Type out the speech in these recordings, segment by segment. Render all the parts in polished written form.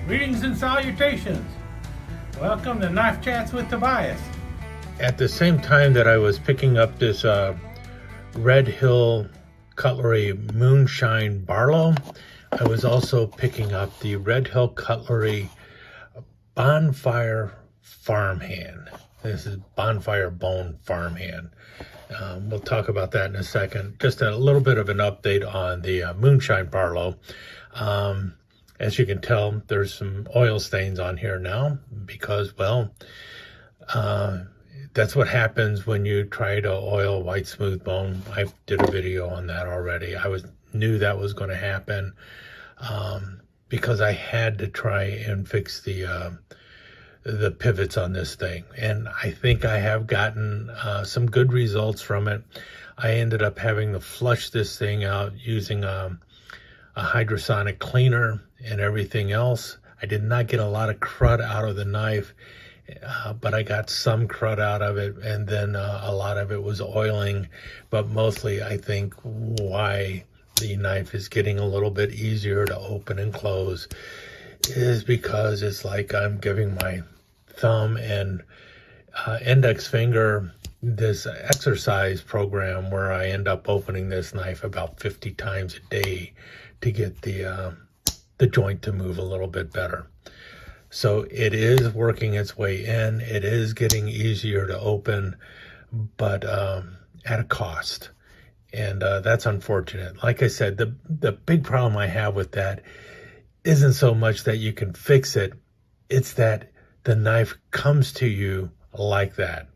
Greetings and salutations. Welcome to Knife Chats with Tobias. At the same time that I was picking up this Red Hill Cutlery Moonshine Barlow, I was also picking up the Red Hill Cutlery Bonfire Farmhand. This is Bonfire Bone Farmhand. We'll talk about that in a second. Just a little bit of an update on the Moonshine Barlow. As you can tell, there's some oil stains on here now because, well, that's what happens when you try to oil white smooth bone. I did a video on that already. I knew that was going to happen because I had to try and fix the pivots on this thing. And I think I have gotten some good results from it. I ended up having to flush this thing out using a hydrosonic cleaner and everything else. I did not get a lot of crud out of the knife, but I got some crud out of it, and then a lot of it was oiling. But mostly I think why the knife is getting a little bit easier to open and close is because it's like I'm giving my thumb and index finger this exercise program where I end up opening this knife about 50 times a day to get the joint to move a little bit better. So it is working its way in. It is getting easier to open, but at a cost. And that's unfortunate. Like I said, the big problem I have with that isn't so much that you can fix it. It's that the knife comes to you like that.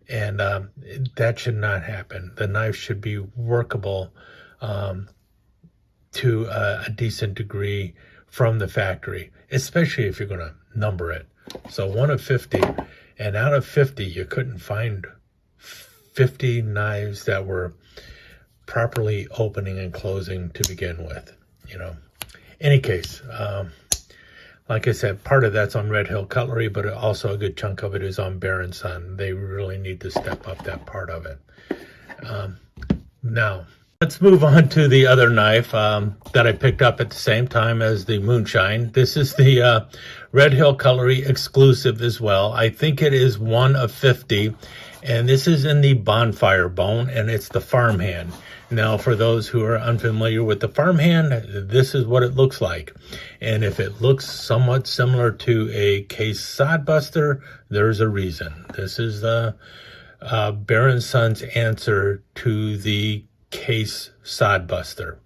And that should not happen. The knife should be workable to a decent degree from the factory, especially if you're going to number it. So 1 of 50, and out of 50, you couldn't find 50 knives that were properly opening and closing to begin with, you know. Any case, like I said, part of that's on Red Hill Cutlery, but also a good chunk of it is on Bear & Son. They really need to step up that part of it. Now, let's move on to the other knife that I picked up at the same time as the Moonshine. This is the Red Hill Cutlery exclusive as well. I think it is 1 of 50, and this is in the Bonfire bone, and it's the Farmhand. Now, for those who are unfamiliar with the Farmhand, this is what it looks like. And if it looks somewhat similar to a case Sodbuster, there's a reason. This is the Bear & Son's answer to the case Sodbuster.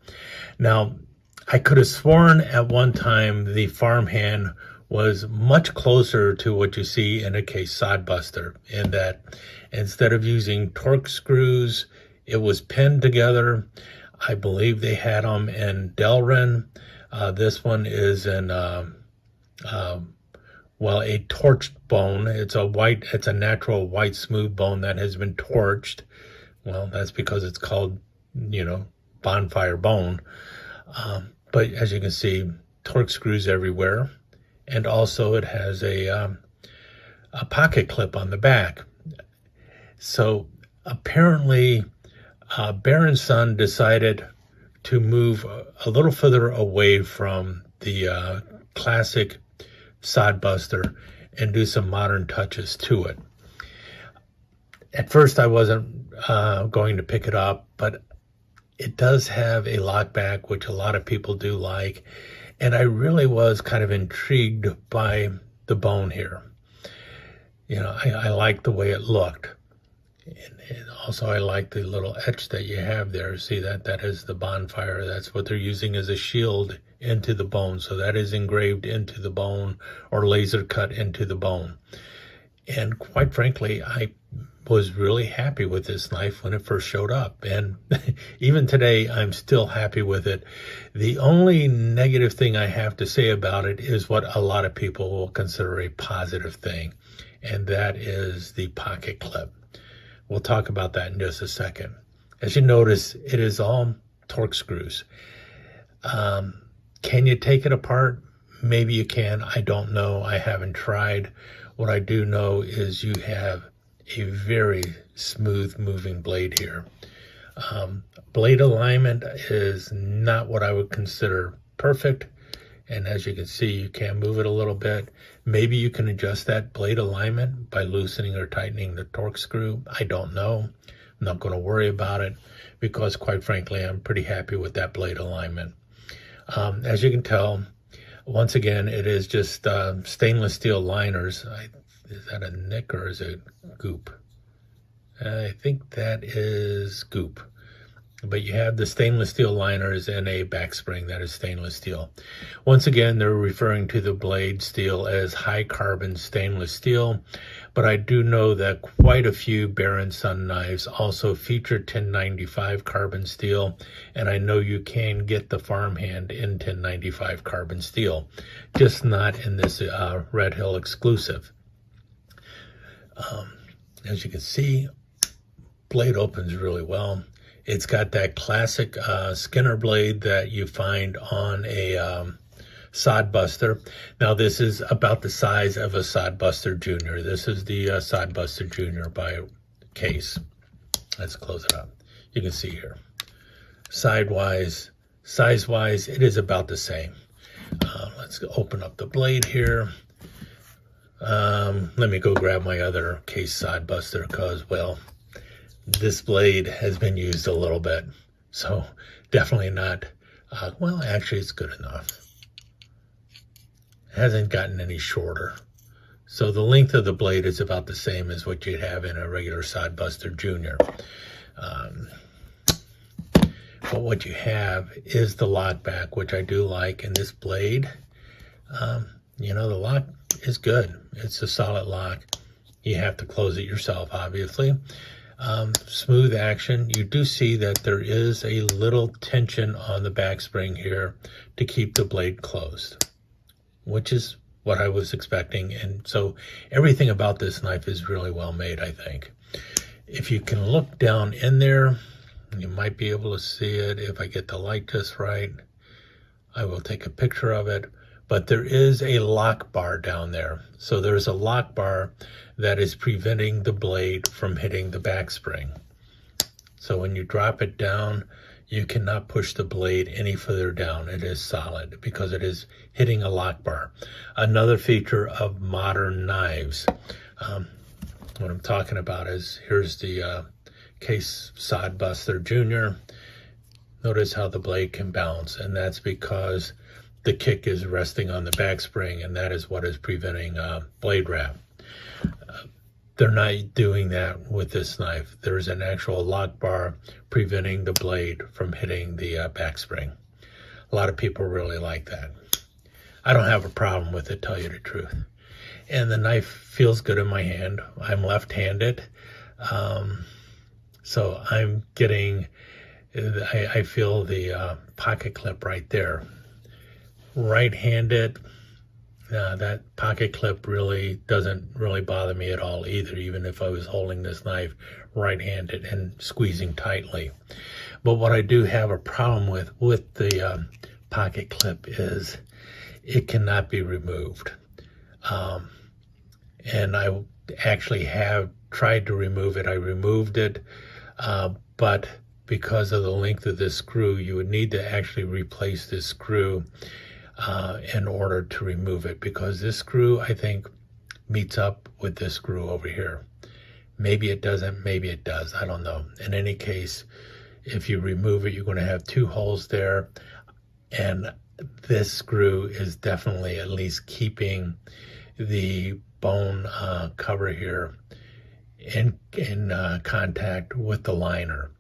Now, I could have sworn at one time the Farmhand was much closer to what you see in a case Sodbuster, in that instead of using torque screws, it was pinned together. I believe they had them in Delrin. This one is in a torched bone. It's a natural white smooth bone that has been torched. Well, that's because it's called, you know, Bonfire bone. But as you can see, torque screws everywhere. And also it has a pocket clip on the back. So apparently Bear & Son decided to move a little further away from the classic Sodbuster and do some modern touches to it. At first I wasn't going to pick it up, but it does have a lockback, which a lot of people do like. And I really was kind of intrigued by the bone here. You know, I like the way it looked. And also I like the little etch that you have there. See that is the Bonfire. That's what they're using as a shield into the bone. So that is engraved into the bone or laser cut into the bone. And quite frankly, I was really happy with this knife when it first showed up. And even today, I'm still happy with it. The only negative thing I have to say about it is what a lot of people will consider a positive thing. And that is the pocket clip. We'll talk about that in just a second. As you notice, it is all torque screws. Can you take it apart? Maybe you can. I don't know. I haven't tried. What I do know is you have a very smooth moving blade here. Blade alignment is not what I would consider perfect. And as you can see, you can move it a little bit. Maybe you can adjust that blade alignment by loosening or tightening the torque screw. I don't know. I'm not going to worry about it because, quite frankly, I'm pretty happy with that blade alignment. As you can tell, once again, it is just stainless steel liners. Is that a nick or is it goop? I think that is goop. But you have the stainless steel liners and a back spring that is stainless steel. Once again, they're referring to the blade steel as high carbon stainless steel, but I do know that quite a few Bear & Son knives also feature 1095 carbon steel, and I know you can get the Farmhand in 1095 carbon steel, just not in this Red Hill exclusive. As you can see, blade opens really well. It's got that classic Skinner blade that you find on a Sodbuster. Now, this is about the size of a Sodbuster Junior. This is the Sodbuster Junior by Case. Let's close it up. You can see here. Size-wise, it is about the same. Let's open up the blade here. Let me go grab my other Case Sodbuster because, well, this blade has been used a little bit, so definitely not, well, actually it's good enough. It hasn't gotten any shorter. So the length of the blade is about the same as what you'd have in a regular Sodbuster Junior. But what you have is the lock back, which I do like, and this blade, you know, the lock is good. It's a solid lock. You have to close it yourself, obviously. Smooth action. You do see that there is a little tension on the back spring here to keep the blade closed, which is what I was expecting. And so everything about this knife is really well made, I think. If you can look down in there, you might be able to see it if I get the light just right. I will take a picture of it. But there is a lock bar down there. So there's a lock bar that is preventing the blade from hitting the back spring. So when you drop it down, you cannot push the blade any further down. It is solid because it is hitting a lock bar. Another feature of modern knives. What I'm talking about is, here's the Case Sodbuster Junior. Notice how the blade can bounce, and that's because the kick is resting on the back spring, and that is what is preventing blade wrap. They're not doing that with this knife. There's an actual lock bar preventing the blade from hitting the back spring. A lot of people really like that. I don't have a problem with it, tell you the truth. And the knife feels good in my hand. I'm left-handed, so I'm getting, I feel the pocket clip right there. Right-handed, that pocket clip really doesn't really bother me at all either, even if I was holding this knife right-handed and squeezing tightly. But what I do have a problem with the pocket clip is it cannot be removed. And I actually have tried to remove it. I removed it, but because of the length of this screw, you would need to actually replace this screw in order to remove it, because this screw, I think, meets up with this screw over here. Maybe it doesn't, maybe it does, I don't know. In any case, if you remove it, you're going to have two holes there, and this screw is definitely at least keeping the bone cover here in contact with the liner.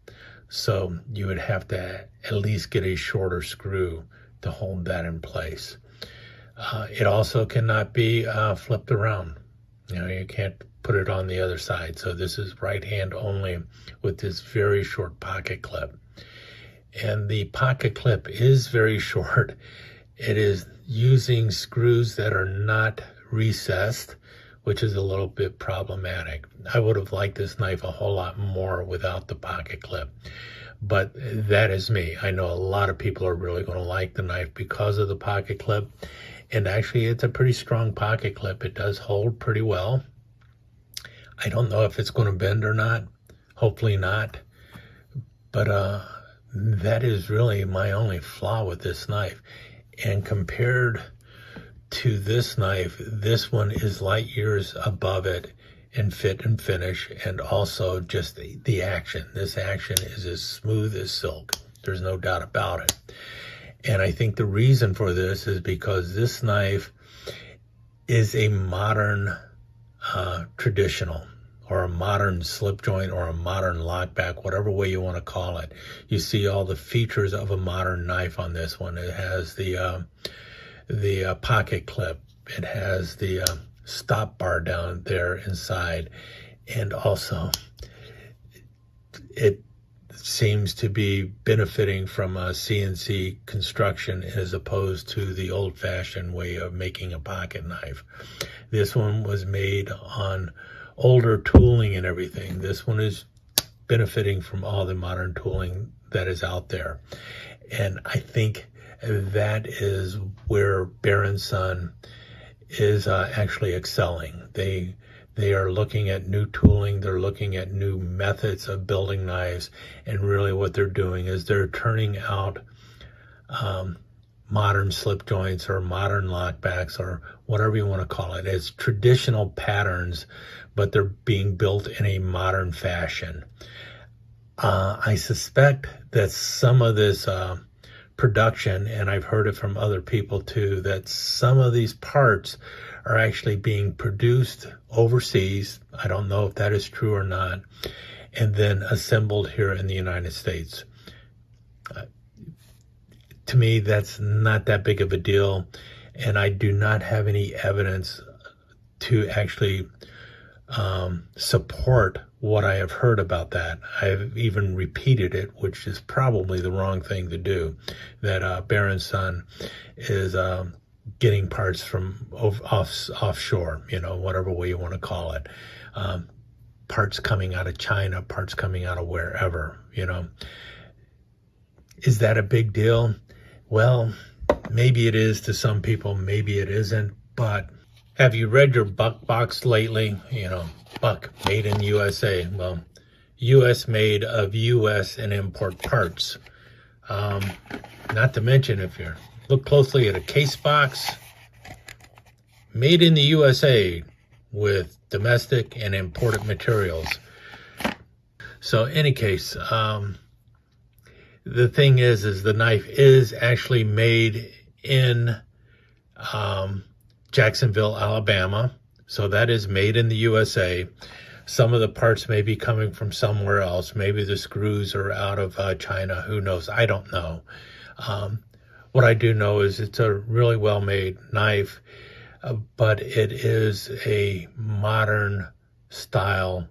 So you would have to at least get a shorter screw to hold that in place. It also cannot be flipped around. You know, you can't put it on the other side. So this is right hand only with this very short pocket clip. And the pocket clip is very short. It is using screws that are not recessed, which is a little bit problematic. I would have liked this knife a whole lot more without the pocket clip. But that is me. I know a lot of people are really going to like the knife because of the pocket clip. And actually, it's a pretty strong pocket clip. It does hold pretty well. I don't know if it's going to bend or not. Hopefully not. But that is really my only flaw with this knife. And compared to this knife, this one is light years above it in fit and finish, and also just the action. This action is as smooth as silk. There's no doubt about it. And I think the reason for this is because this knife is a modern traditional, or a modern slip joint, or a modern lockback, whatever way you want to call it. You see all the features of a modern knife on this one. It has the pocket clip. It has the stop bar down there inside, and also it seems to be benefiting from a CNC construction as opposed to the old-fashioned way of making a pocket knife. This one was made on older tooling and everything. This one is benefiting from all the modern tooling that is out there. And I think that is where Bear & Son is actually excelling. They are looking at new tooling. They're looking at new methods of building knives. And really what they're doing is they're turning out modern slip joints or modern lockbacks or whatever you want to call it as traditional patterns, but they're being built in a modern fashion. I suspect that some of this production, and I've heard it from other people too, that some of these parts are actually being produced overseas. I don't know if that is true or not, and then assembled here in the United States. To me, that's not that big of a deal, and I do not have any evidence to actually support what I have heard about that. I've even repeated it, which is probably the wrong thing to do, that Bear & Son is getting parts from offshore, whatever way you want to call it. Parts coming out of China, parts coming out of wherever, Is that a big deal? Well, maybe it is to some people, maybe it isn't, but have you read your Buck box lately? Buck, made in USA. Well, US made of US and import parts. Not to mention, if you look closely at a case box, made in the USA with domestic and imported materials. So any case, the thing is the knife is actually made in Jacksonville, Alabama. So that is made in the USA. Some of the parts may be coming from somewhere else. Maybe the screws are out of China. Who knows? I don't know. What I do know is it's a really well-made knife, but it is a modern style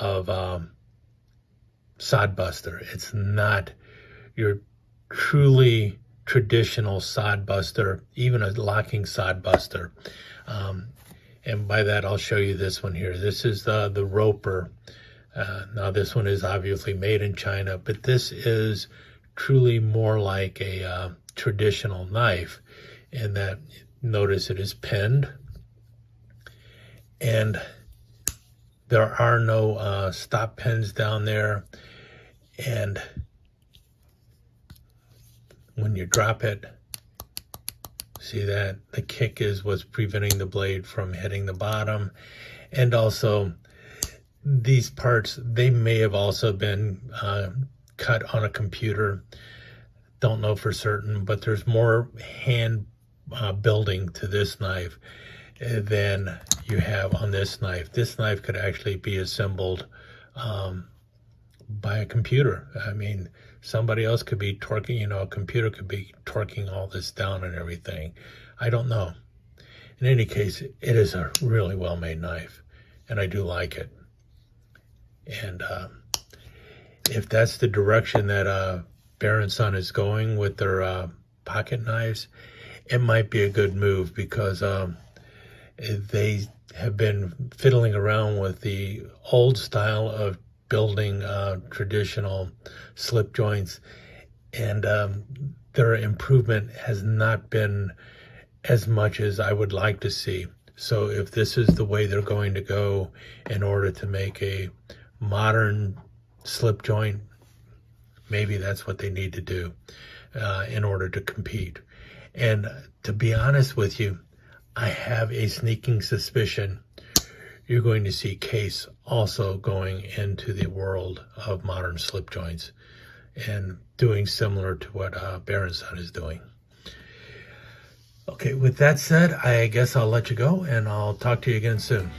of Sodbuster. It's not your truly traditional Sodbuster, even a locking Sodbuster. And by that, I'll show you this one here. This is the Roper. Now, this one is obviously made in China, but this is truly more like a traditional knife in that, notice it is pinned. And there are no stop pins down there. And when you drop it, see that the kick is what's preventing the blade from hitting the bottom. And also these parts, they may have also been cut on a computer. Don't know for certain, but there's more hand building to this knife than you have on this knife. This knife could actually be assembled by a computer. I mean, somebody else could be torquing, a computer could be torquing all this down and everything. I don't know. In any case, it is a really well-made knife, and I do like it. And if that's the direction that Bear & Son is going with their pocket knives, it might be a good move, because they have been fiddling around with the old style of building traditional slip joints, and their improvement has not been as much as I would like to see. So if this is the way they're going to go in order to make a modern slip joint, maybe that's what they need to do. in order to compete. And to be honest with you, I have a sneaking suspicion you're going to see Case also going into the world of modern slip joints and doing similar to what Bear & Son is doing. Okay, with that said, I guess I'll let you go, and I'll talk to you again soon.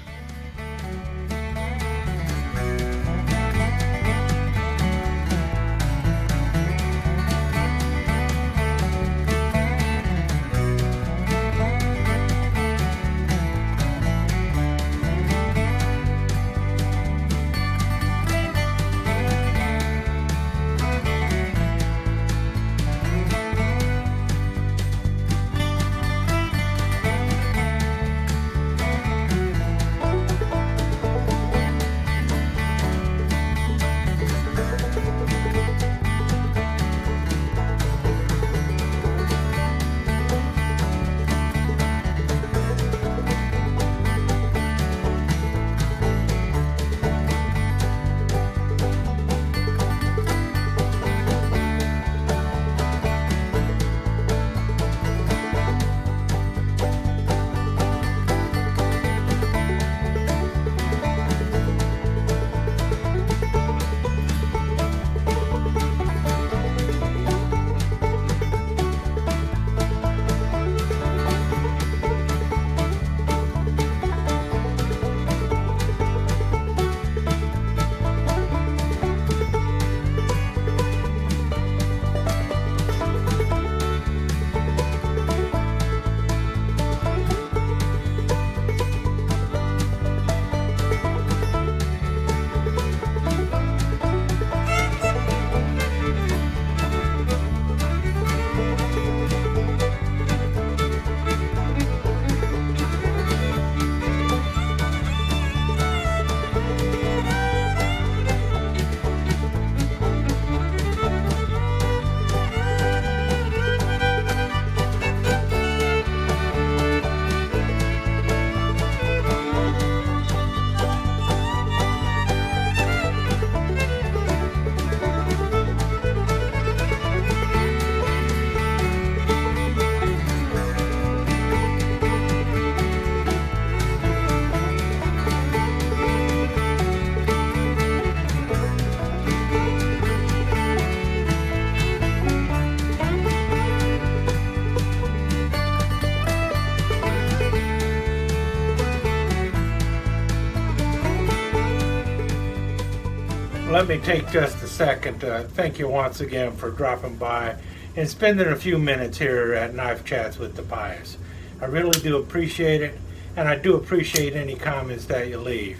Let me take just a second to thank you once again for dropping by and spending a few minutes here at Knife Chats with the Pious. I really do appreciate it, and I do appreciate any comments that you leave.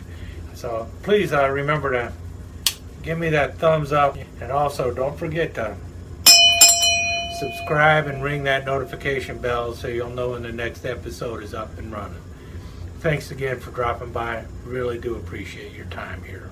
So please remember to give me that thumbs up, and also don't forget to subscribe and ring that notification bell so you'll know when the next episode is up and running. Thanks again for dropping by. Really do appreciate your time here.